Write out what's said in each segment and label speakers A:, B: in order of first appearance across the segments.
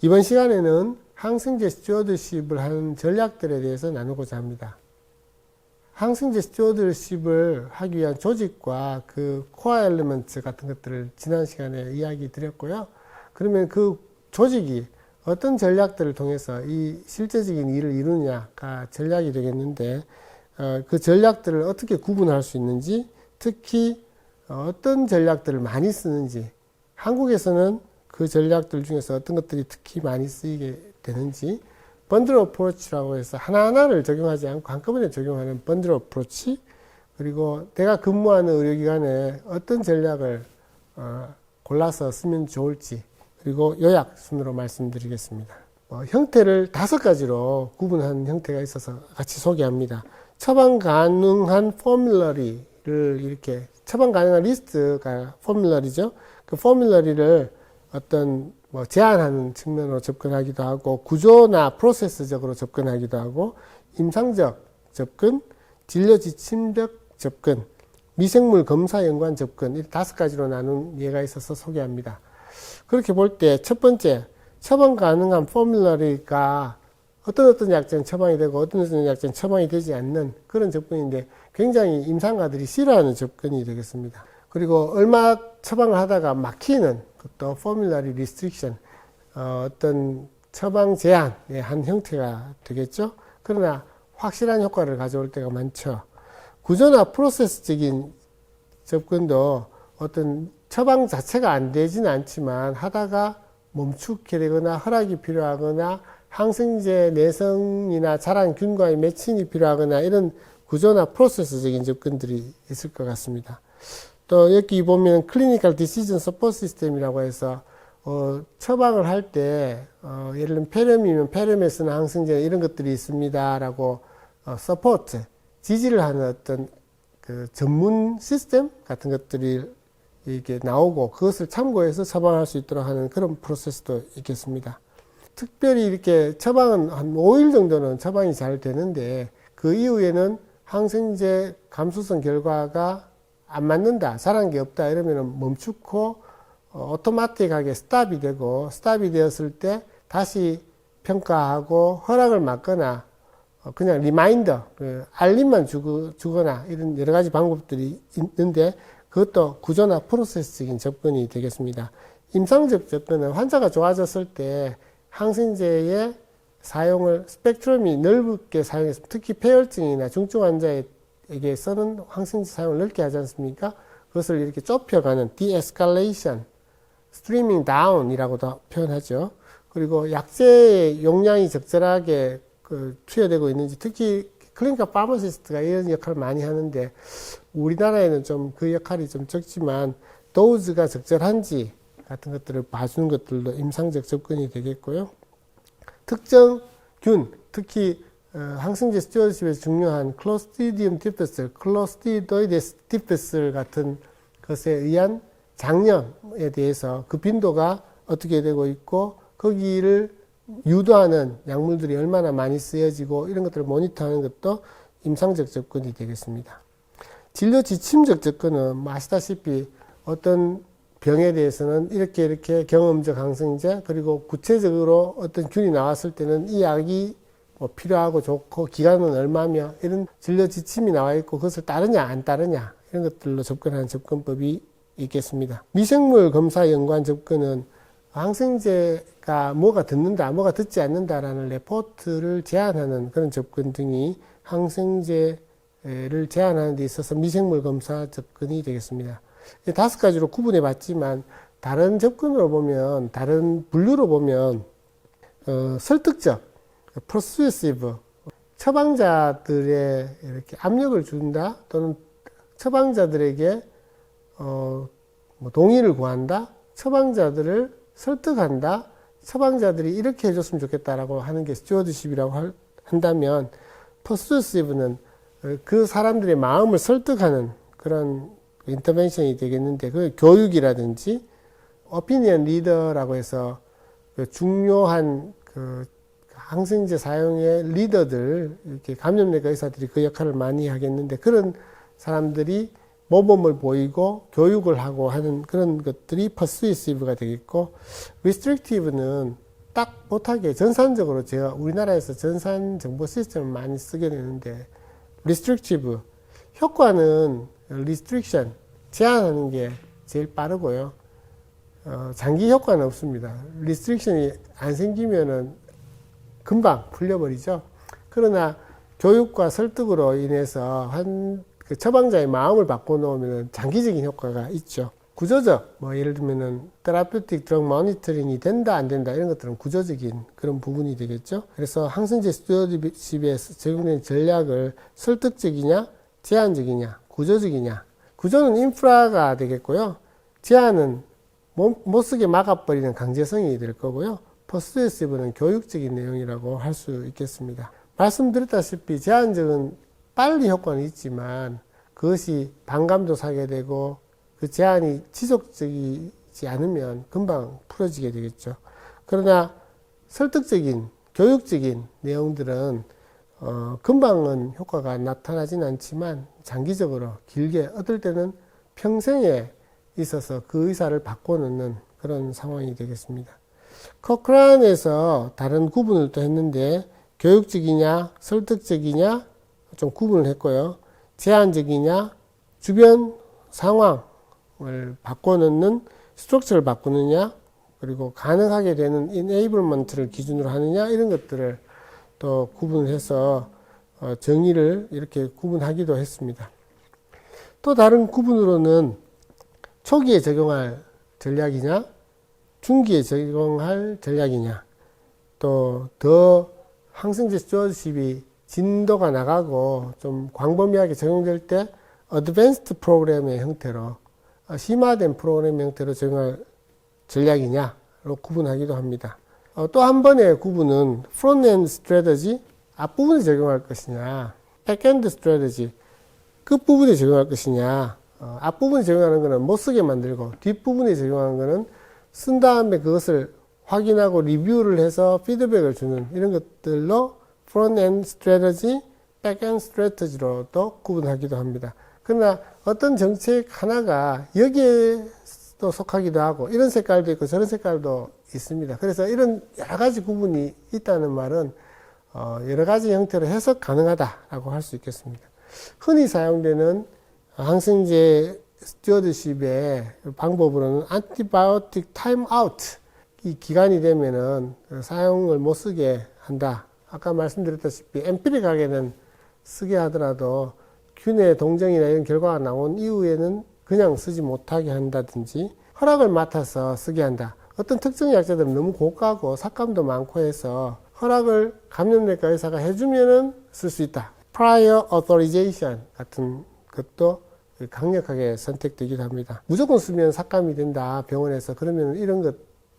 A: 이번 시간에는 항생제 스튜어드십을 하는 전략들에 대해서 나누고자 합니다. 항생제 스튜어드십을 하기 위한 조직과 그 코어 엘리먼트 같은 것들을 지난 시간에 이야기 드렸고요. 그러면 그 조직이 어떤 전략들을 통해서 이 실제적인 일을 이루느냐가 전략이 되겠는데, 그 전략들을 어떻게 구분할 수 있는지, 특히 어떤 전략들을 많이 쓰는지, 한국에서는 그 전략들 중에서 어떤 것들이 특히 많이 쓰이게 되는지, 번들 어프로치라고 해서 하나하나를 적용하지 않고 한꺼번에 적용하는 번들 어프로치, 그리고 내가 근무하는 의료기관에 어떤 전략을 골라서 쓰면 좋을지, 그리고 요약 순으로 말씀드리겠습니다. 형태를 5가지로 구분한 형태가 있어서 같이 소개합니다. 처방 가능한 포뮬러리를 이렇게, 처방 가능한 리스트가 포뮬러리죠. 그 포뮬러리를 어떤 제한하는 측면으로 접근하기도 하고, 구조나 프로세스적으로 접근하기도 하고, 임상적 접근, 진료 지침적 접근, 미생물 검사 연관 접근, 이 5가지로 나눈 예가 있어서 소개합니다. 그렇게 볼 때 첫 번째, 처방 가능한 포뮬러리가 어떤 약제는 처방이 되고 어떤 약제는 처방이 되지 않는 그런 접근인데, 굉장히 임상가들이 싫어하는 접근이 되겠습니다. 그리고 얼마 처방을 하다가 막히는 또 포뮬러리 리스트릭션, 어떤 처방 제한의 한 형태가 되겠죠. 그러나 확실한 효과를 가져올 때가 많죠. 구조나 프로세스적인 접근도 어떤 처방 자체가 안 되지는 않지만 하다가 멈추게 되거나 허락이 필요하거나 항생제 내성이나 자란균과의 매칭이 필요하거나 이런 구조나 프로세스적인 접근들이 있을 것 같습니다. 또 여기 보면 클리니컬 디시전 서포트 시스템이라고 해서 처방을 할 때 예를 들면 폐렴이면 폐렴에 쓰는 항생제 이런 것들이 있습니다라고 서포트, 지지를 하는 어떤 그 전문 시스템 같은 것들이 이렇게 나오고 그것을 참고해서 처방할 수 있도록 하는 그런 프로세스도 있겠습니다. 특별히 이렇게 처방은 한 5일 정도는 처방이 잘 되는데, 그 이후에는 항생제 감수성 결과가 안 맞는다, 잘한 게 없다 이러면 멈추고 오토마틱하게 스탑이 되고, 스탑이 되었을 때 다시 평가하고 허락을 막거나 그냥 리마인더, 알림만 주거나 이런 여러 가지 방법들이 있는데, 그것도 구조나 프로세스적인 접근이 되겠습니다. 임상적 접근은 환자가 좋아졌을 때 항생제의 사용을 스펙트럼이 넓게 사용해서, 특히 폐혈증이나 중증 환자에게서는 항생제 사용을 넓게 하지 않습니까? 그것을 이렇게 좁혀가는 디에스컬레이션, 스트리밍 다운이라고도 표현하죠. 그리고 약제의 용량이 적절하게 투여되고 있는지, 특히 클리니컬 파머시스트가 이런 역할을 많이 하는데, 우리나라에는 좀 그 역할이 좀 적지만 도우즈가 적절한지 같은 것들을 봐주는 것들도 임상적 접근이 되겠고요. 특정 균, 특히 항생제 스튜어드십에서 중요한 클로스트리디움 디퍼슬, 클로스트리도이데스 디퍼슬 같은 것에 의한 장염에 대해서 그 빈도가 어떻게 되고 있고, 거기를 유도하는 약물들이 얼마나 많이 쓰여지고 이런 것들을 모니터하는 것도 임상적 접근이 되겠습니다. 진료 지침적 접근은 아시다시피 어떤 병에 대해서는 이렇게 경험적 항생제, 그리고 구체적으로 어떤 균이 나왔을 때는 이 약이 필요하고 좋고 기간은 얼마며 이런 진료 지침이 나와 있고, 그것을 따르냐 안 따르냐 이런 것들로 접근하는 접근법이 있겠습니다. 미생물 검사 연관 접근은 항생제가 뭐가 듣는다, 뭐가 듣지 않는다라는 레포트를 제한하는 그런 접근 등이 항생제를 제한하는 데 있어서 미생물 검사 접근이 되겠습니다. 5가지로 구분해 봤지만, 다른 접근으로 보면, 다른 분류로 보면 설득적, persuasive, 처방자들의 이렇게 압력을 준다, 또는 처방자들에게 동의를 구한다, 처방자들을 설득한다, 처방자들이 이렇게 해줬으면 좋겠다라고 하는 게 스튜어드십이라고 한다면, 퍼스시브는 그 사람들의 마음을 설득하는 그런 인터벤션이 되겠는데, 그 교육이라든지 오피니언 리더라고 해서 그 중요한 그 항생제 사용의 리더들, 이렇게 감염내과 의사들이 그 역할을 많이 하겠는데, 그런 사람들이 모범을 보이고 교육을 하고 하는 그런 것들이 persuasive가 되겠고, restrictive는 딱 못하게 전산적으로 제가 우리나라에서 전산 정보 시스템을 많이 쓰게 되는데 restrictive 효과는 restriction 제한하는 게 제일 빠르고요. 장기 효과는 없습니다. restriction이 안 생기면은 금방 풀려버리죠. 그러나 교육과 설득으로 인해서 그 처방자의 마음을 바꿔놓으면 장기적인 효과가 있죠. 구조적, 예를 들면은 테라피틱 드럭 모니터링이 된다 안 된다 이런 것들은 구조적인 그런 부분이 되겠죠. 그래서 항생제 스튜어드십에 적용된 전략을 설득적이냐, 제한적이냐, 구조적이냐. 구조는 인프라가 되겠고요. 제한은 못 쓰게 막아버리는 강제성이 될 거고요. 퍼스에시브는 교육적인 내용이라고 할 수 있겠습니다. 말씀드렸다시피 제한적은 빨리 효과는 있지만 그것이 반감도 사게 되고 그 제한이 지속적이지 않으면 금방 풀어지게 되겠죠. 그러나 설득적인, 교육적인 내용들은 금방은 효과가 나타나진 않지만 장기적으로 길게 어떨 때는 평생에 있어서 그 의사를 바꿔놓는 그런 상황이 되겠습니다. 커크란에서 다른 구분을 또 했는데 교육적이냐 설득적이냐 좀 구분을 했고요. 제한적이냐 주변 상황을 바꿔놓는 스트럭처를 바꾸느냐 그리고 가능하게 되는 enablement를 기준으로 하느냐 이런 것들을 또 구분해서 정의를 이렇게 구분하기도 했습니다. 또 다른 구분으로는 초기에 적용할 전략이냐 중기에 적용할 전략이냐 또 더 항생제 스튜어드십이 진도가 나가고 좀 광범위하게 적용될 때 어드밴스드 프로그램의 형태로 심화된 프로그램 형태로 적용할 전략이냐로 구분하기도 합니다. 또 한 번의 구분은 프론트엔드 스트래터지 앞부분에 적용할 것이냐 백엔드 스트래터지 끝부분에 적용할 것이냐 앞부분에 적용하는 것은 못 쓰게 만들고 뒷부분에 적용하는 것은 쓴 다음에 그것을 확인하고 리뷰를 해서 피드백을 주는 이런 것들로 프론트엔드 스트래터지, 백엔드 스트래터지로도 구분하기도 합니다. 그러나 어떤 정책 하나가 여기에도 속하기도 하고 이런 색깔도 있고 저런 색깔도 있습니다. 그래서 이런 여러 가지 구분이 있다는 말은 여러 가지 형태로 해석 가능하다라고 할 수 있겠습니다. 흔히 사용되는 항생제 스튜어드십의 방법으로는 안티바이오틱 타임아웃 이 기간이 되면은 사용을 못 쓰게 한다. 아까 말씀드렸다시피 엠피릭하게는 쓰게 하더라도 균의 동정이나 이런 결과가 나온 이후에는 그냥 쓰지 못하게 한다든지 허락을 맡아서 쓰게 한다. 어떤 특정 약제들은 너무 고가고 삭감도 많고 해서 허락을 감염내과 의사가 해주면은 쓸 수 있다. Prior Authorization 같은 것도 강력하게 선택되기도 합니다. 무조건 쓰면 삭감이 된다. 병원에서 그러면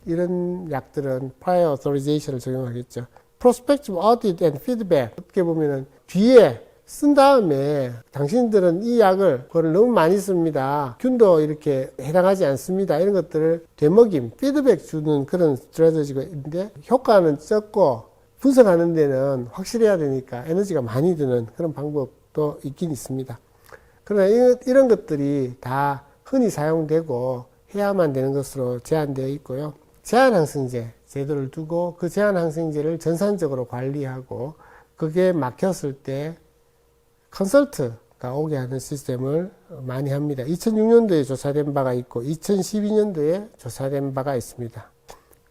A: 이런 약들은 Prior Authorization을 적용하겠죠. Prospective Audit and Feedback 어떻게 보면은 뒤에 쓴 다음에 당신들은 이 약을 그걸 너무 많이 씁니다. 균도 이렇게 해당하지 않습니다. 이런 것들을 되먹임, 피드백 주는 그런 스트래티지가 있는데 효과는 적고 분석하는 데는 확실해야 되니까 에너지가 많이 드는 그런 방법도 있긴 있습니다. 그러나 이런 것들이 다 흔히 사용되고 해야만 되는 것으로 제한되어 있고요. 제한항생제 제도를 두고 그 제한항생제를 전산적으로 관리하고 그게 막혔을 때 컨설트가 오게 하는 시스템을 많이 합니다. 2006년도에 조사된 바가 있고 2012년도에 조사된 바가 있습니다.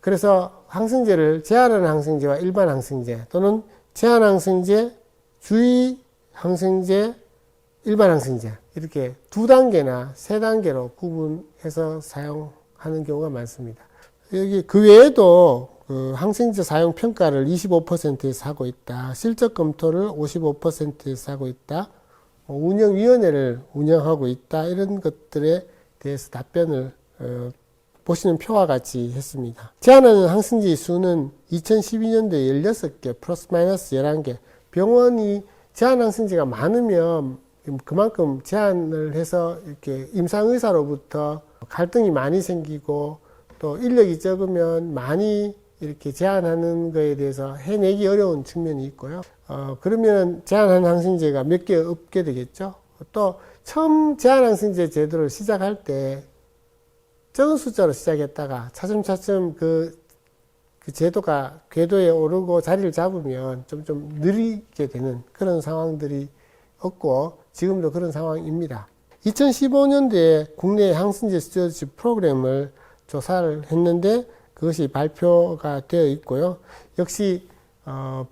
A: 그래서 항생제를 제한하는 항생제와 일반 항생제 또는 제한항생제, 주의 항생제, 일반 항생제 이렇게 두 단계나 세 단계로 구분해서 사용하는 경우가 많습니다. 여기 그 외에도 그 항생제 사용 평가를 25%에서 하고 있다. 실적 검토를 55%에서 하고 있다. 운영위원회를 운영하고 있다. 이런 것들에 대해서 답변을 보시는 표와 같이 했습니다. 제한하는 항생제 수는 2012년도에 16개 플러스 마이너스 11개. 병원이 제한 항생제가 많으면 그만큼 제한을 해서 이렇게 임상의사로부터 갈등이 많이 생기고 또 인력이 적으면 많이 이렇게 제한하는 거에 대해서 해내기 어려운 측면이 있고요. 그러면 제한하는 항생제가 몇 개 없게 되겠죠. 또 처음 제한항생제 제도를 시작할 때 적은 숫자로 시작했다가 차츰차츰 그 그 제도가 궤도에 오르고 자리를 잡으면 좀 느리게 되는 그런 상황들이 없고 지금도 그런 상황입니다. 2015년도에 국내 항생제 스튜어드십 프로그램을 조사를 했는데 그것이 발표가 되어 있고요. 역시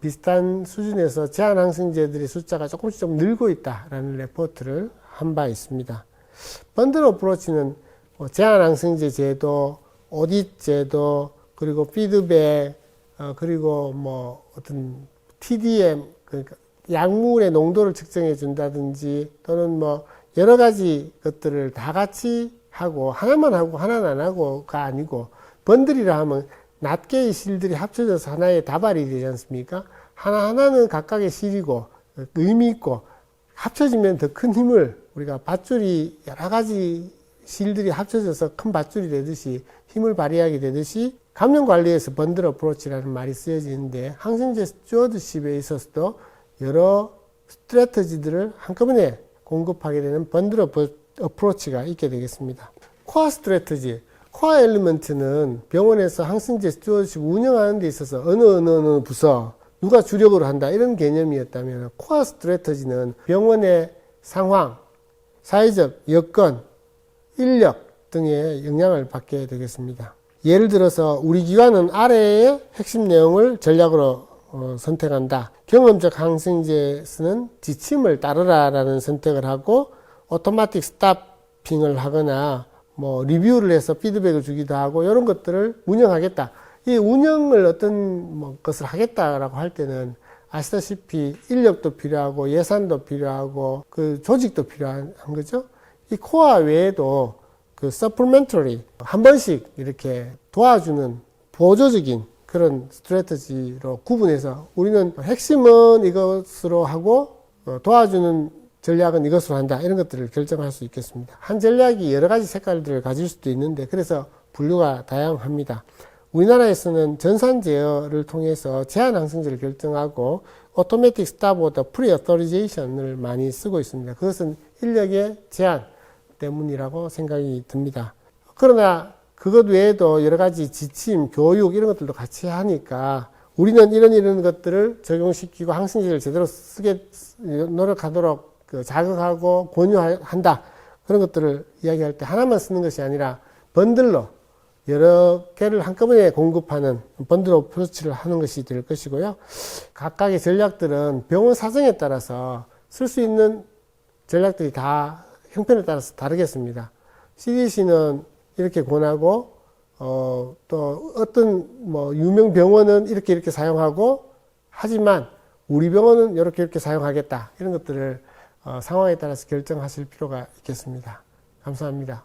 A: 비슷한 수준에서 제한 항생제들의 숫자가 조금씩 좀 늘고 있다라는 레포트를 한 바 있습니다. 번들 어프로치는 제한 항생제 제도, 오딧 제도, 그리고 피드백, 그리고 뭐 어떤 TDM, 그러니까 약물의 농도를 측정해 준다든지 또는 뭐 여러 가지 것들을 다 같이 하고 하나만 하고 하나는 안 하고가 아니고 번들이라 하면 낱개의 실들이 합쳐져서 하나의 다발이 되지 않습니까? 하나하나는 각각의 실이고 의미 있고 합쳐지면 더 큰 힘을 우리가 밧줄이 여러 가지 실들이 합쳐져서 큰 밧줄이 되듯이 힘을 발휘하게 되듯이 감염 관리에서 번들 어프로치라는 말이 쓰여지는데 항생제 스튜어드십에 있어서도 여러 스트래터지들을 한꺼번에 공급하게 되는 번들 어프로치가 있게 되겠습니다. 코어 스트래터지, 코어 엘리먼트는 병원에서 항생제 스튜어드십 운영하는 데 있어서 어느 부서, 누가 주력으로 한다 이런 개념이었다면 코어 스트래터지는 병원의 상황, 사회적 여건, 인력 등의 영향을 받게 되겠습니다. 예를 들어서 우리 기관은 아래의 핵심 내용을 전략으로 선택한다. 경험적 항생제에서는 지침을 따르라라는 선택을 하고 오토마틱 스탑핑을 하거나 뭐 리뷰를 해서 피드백을 주기도 하고 이런 것들을 운영하겠다. 이 운영을 어떤 것을 하겠다라고 할 때는 아시다시피 인력도 필요하고 예산도 필요하고 그 조직도 필요한 거죠. 이 코어 외에도 그 서플멘터리 한 번씩 이렇게 도와주는 보조적인 그런 스트래터지로 구분해서 우리는 핵심은 이것으로 하고 도와주는 전략은 이것으로 한다 이런 것들을 결정할 수 있겠습니다. 한 전략이 여러 가지 색깔들을 가질 수도 있는데 그래서 분류가 다양합니다. 우리나라에서는 전산 제어를 통해서 제한 항생제를 결정하고 오토매틱 스탑보다 프리 어토리제이션을 많이 쓰고 있습니다. 그것은 인력의 제한 때문이라고 생각이 듭니다. 그러나 그것 외에도 여러 가지 지침, 교육 이런 것들도 같이 하니까 우리는 이런 것들을 적용시키고 항생제를 제대로 쓰게 노력하도록 자극하고 권유한다. 그런 것들을 이야기할 때 하나만 쓰는 것이 아니라 번들로 여러 개를 한꺼번에 공급하는 번들 어프로치를 하는 것이 될 것이고요. 각각의 전략들은 병원 사정에 따라서 쓸 수 있는 전략들이 다 형편에 따라서 다르겠습니다. CDC는 이렇게 권하고 또 어떤 유명 병원은 이렇게 사용하고 하지만 우리 병원은 이렇게 사용하겠다. 이런 것들을 상황에 따라서 결정하실 필요가 있겠습니다. 감사합니다.